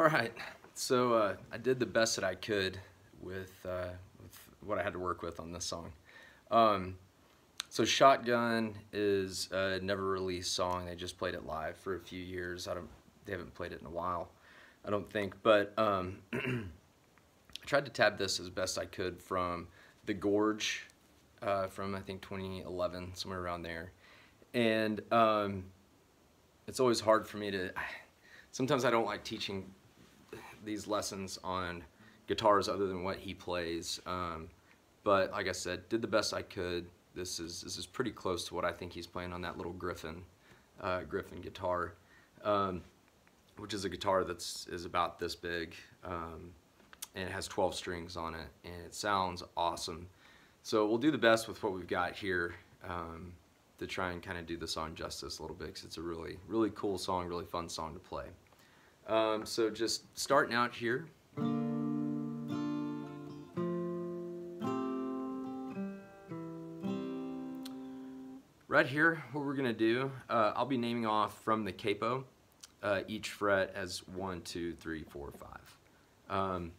All right, so I did the best that I could with what I had to work with on this song. So Shotgun is a never released song. They just played it live for a few years. They haven't played it in a while, I don't think. But I tried to tab this as best I could from The Gorge from I think 2011, somewhere around there. And it's always hard for me to. Sometimes I don't like teaching these lessons on guitars other than what he plays. But like I said, did the best I could. This is pretty close to what I think he's playing on that little Griffin guitar, which is a guitar is about this big, and it has 12 strings on it, and it sounds awesome. So we'll do the best with what we've got here to try and kind of do the song justice a little bit, because it's a really cool song, really fun song to play. So just starting out here. Right here, what we're gonna do, I'll be naming off from the capo, each fret as 1, 2, 3, 4, 5.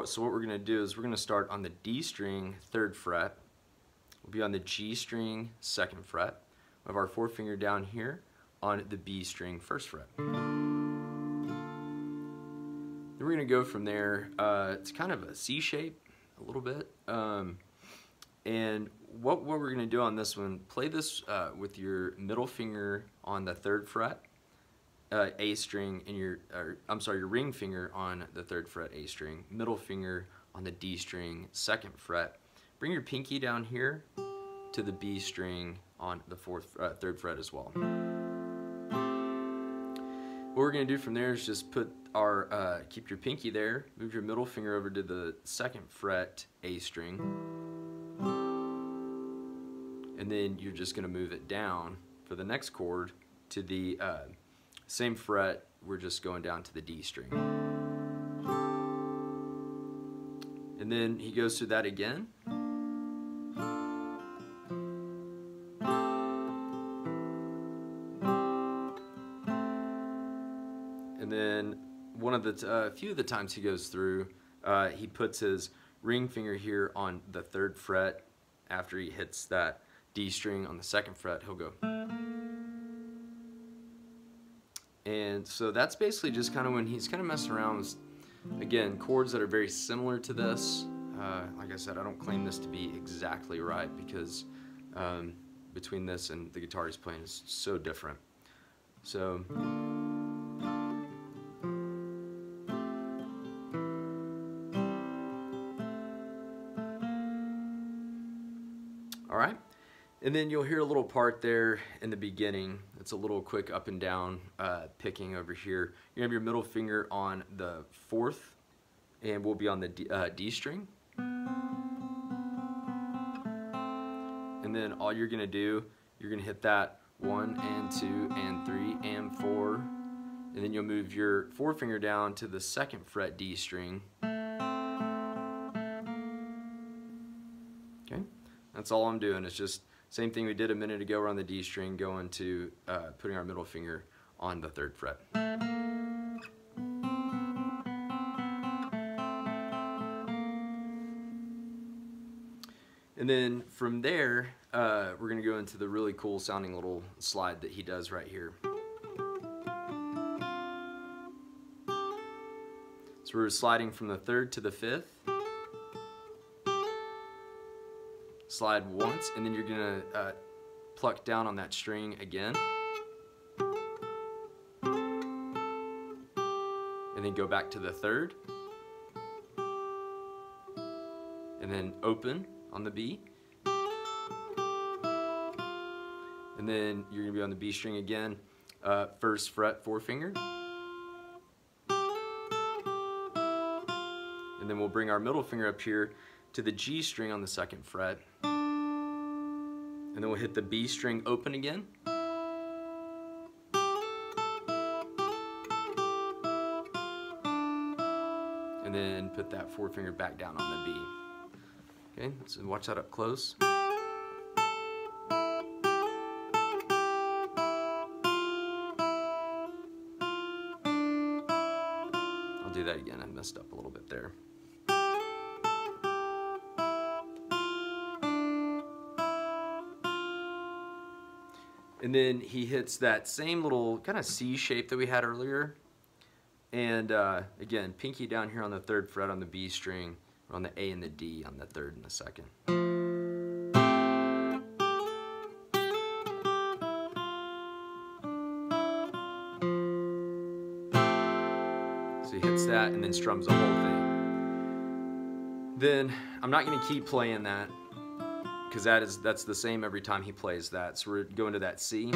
So what we're gonna do is we're gonna start on the D string, 3rd fret. We'll be on the G string, 2nd fret. We have our forefinger down here on the B string, 1st fret. Then we're gonna go from there. It's kind of a C shape, a little bit. And what we're going to do on this one, play this with your middle finger on the 3rd fret, A string, and your ring finger on the 3rd fret, A string, middle finger on the D string, 2nd fret. Bring your pinky down here to the B string on the 3rd fret as well. What we're going to do from there is just put our, keep your pinky there, move your middle finger over to the 2nd fret, A string, and then you're just going to move it down for the next chord to the same fret. We're just going down to the D string. And then he goes through that again. And then one of the few of the times he goes through, he puts his ring finger here on the 3rd fret. After he hits that D string on the 2nd fret, he'll go. And so that's basically just kind of when he's kind of messing around with, again, chords that are very similar to this. Like I said, I don't claim this to be exactly right, because between this and the guitar he's playing is so different. So all right. And then you'll hear a little part there in the beginning. It's a little quick up and down picking over here. You have your middle finger on the 4th, and we'll be on the D string. And then all you're gonna do, you're gonna hit that 1 and 2 and 3 and 4, and then you'll move your forefinger down to the 2nd fret D string. Okay, that's all I'm doing. It's just same thing we did a minute ago. We're on the D string, going to putting our middle finger on the 3rd fret. And then from there, we're going to go into the really cool sounding little slide that he does right here. So we're sliding from the 3rd to the 5th. Slide once, and then you're gonna pluck down on that string again, and then go back to the 3rd, and then open on the B, and then you're gonna be on the B string again, 1st fret forefinger, and then we'll bring our middle finger up here to the G string on the 2nd fret, and then we'll hit the B string open again, and then put that forefinger back down on the B. Okay, so watch that up close. do that again. I messed up a little bit there. And then he hits that same little kind of C shape that we had earlier. And again, pinky down here on the 3rd fret on the B string, or on the A and the D on the 3rd and the 2nd. So he hits that and then strums the whole thing. Then I'm not going to keep playing that, because that's the same every time he plays that. So we're going to that C.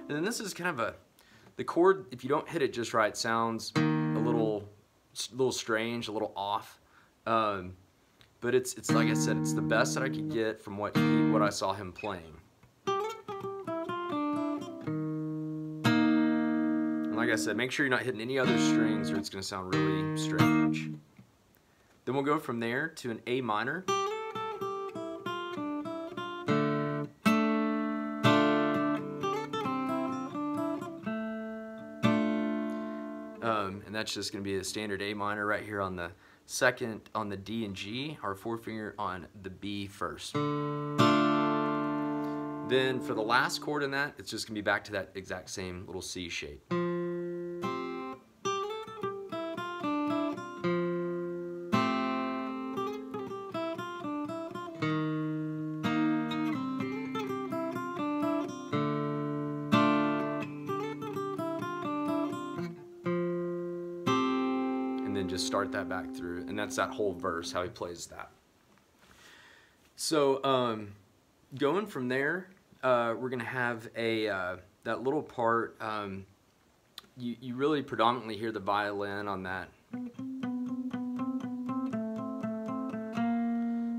And then this is kind of the chord, if you don't hit it just right, sounds a little strange, a little off. But it's like I said, it's the best that I could get from what I saw him playing. And like I said, make sure you're not hitting any other strings or it's going to sound really strange. Then we'll go from there to an A minor. And that's just going to be a standard A minor right here on the 2nd on the D and G, our 4th finger on the B first. Then for the last chord in that, it's just going to be back to that exact same little C shape. Just start that back through, and that's that whole verse, how he plays that. So going from there, we're gonna have that little part. You really predominantly hear the violin on that,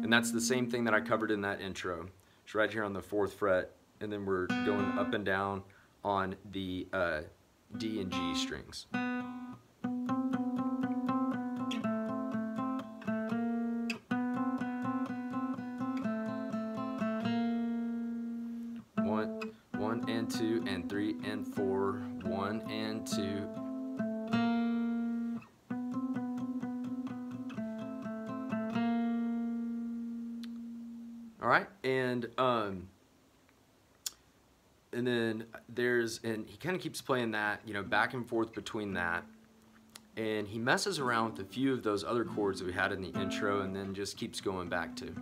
and that's the same thing that I covered in that intro. It's right here on the 4th fret, and then we're going up and down on the D and G strings. One and 2 and 3 and 4, 1 and 2. All right, and then and he kind of keeps playing that, you know, back and forth between that, and he messes around with a few of those other chords that we had in the intro, and then just keeps going back to.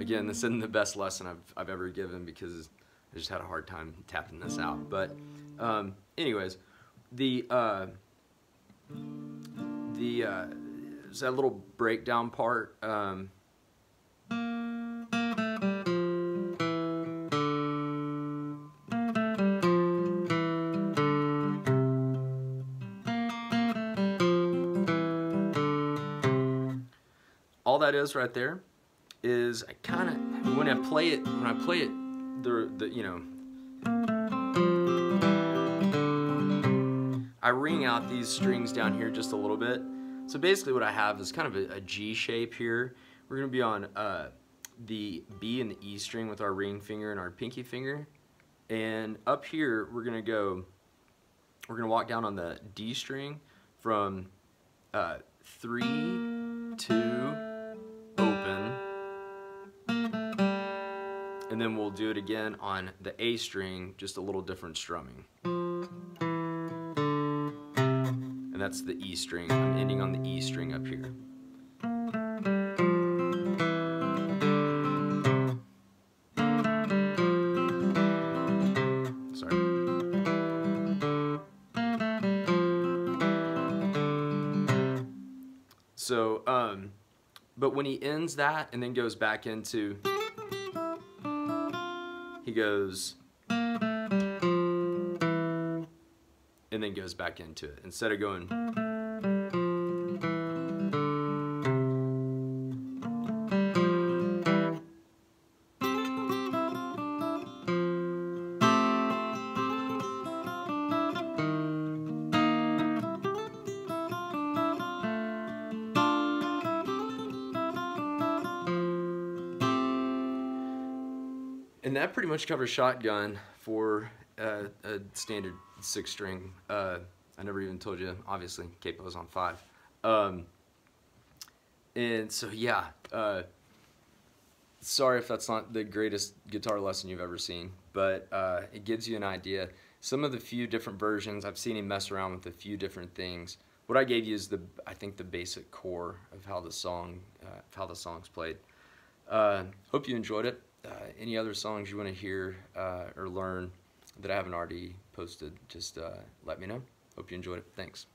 Again, this isn't the best lesson I've ever given because I just had a hard time tapping this out. But anyways, there's that little breakdown part. All that is right there is I kind of, when I play it, you know, I ring out these strings down here just a little bit. So basically what I have is kind of a G shape here. We're going to be on the B and the E string with our ring finger and our pinky finger. And up here, we're going to walk down on the D string from 3, 2, open. And then we'll do it again on the A string, just a little different strumming. And that's the E string. I'm ending on the E string up here. Sorry. So, but when he ends that and then goes back into, he goes, and then goes back into it. Instead of going, and that pretty much covers Shotgun for a standard 6-string. I never even told you, obviously, capo's on 5. And so yeah, sorry if that's not the greatest guitar lesson you've ever seen, but it gives you an idea. Some of the few different versions, I've seen him mess around with a few different things. What I gave you is I think the basic core of how the song's played. Hope you enjoyed it. Any other songs you want to hear or learn that I haven't already posted, just let me know. Hope you enjoyed it. Thanks.